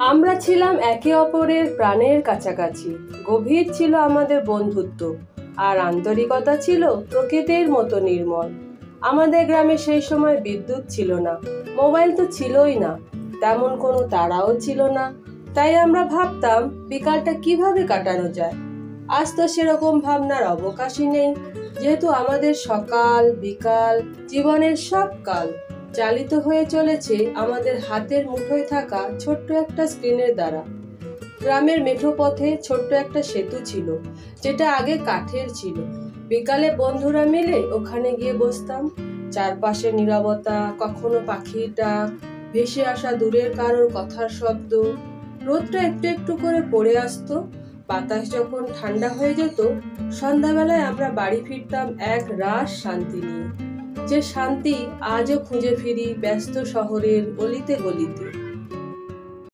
আমরা ছিলাম একে অপরের প্রাণের কাছাকাছি। গভীর ছিল আমাদের বন্ধুত্ব, আর আন্তরিকতা ছিল প্রকৃতির মতো নির্মল। আমাদের গ্রামে সেই সময় বিদ্যুৎ ছিল না, মোবাইল তো ছিলই না, তেমন কোনো তারাও ছিল না। তাই আমরা ভাবতাম বিকালটা কিভাবে কাটানো যায়। আজ তো সেরকম ভাবনার অবকাশই নেই, যেহেতু আমাদের সকাল বিকাল জীবনের সব কাল চালিত হয়ে চলেছে আমাদের হাতের মুঠোয় থাকা ছোট্ট একটা স্ক্রিনের দ্বারা। গ্রামের মেঠো পথে ছোট্ট একটা সেতু ছিল, যেটা আগে কাঠের ছিল। বিকালে বন্ধুরা মিলে ওখানে গিয়ে বসতাম। চারপাশে নীরবতা, কখনো পাখির ডাক, ভেসে আসা দূরের কারোর কথার শব্দ। রোদটা একটু একটু করে পড়ে আসতো। বাতাস যখন ঠান্ডা হয়ে যেত, সন্ধ্যাবেলায় আমরা বাড়ি ফিরতাম এক রাস শান্তি নিয়ে। যে শান্তি আজও খুঁজে ফিরি ব্যস্ত শহরের অলিতে গলিতে।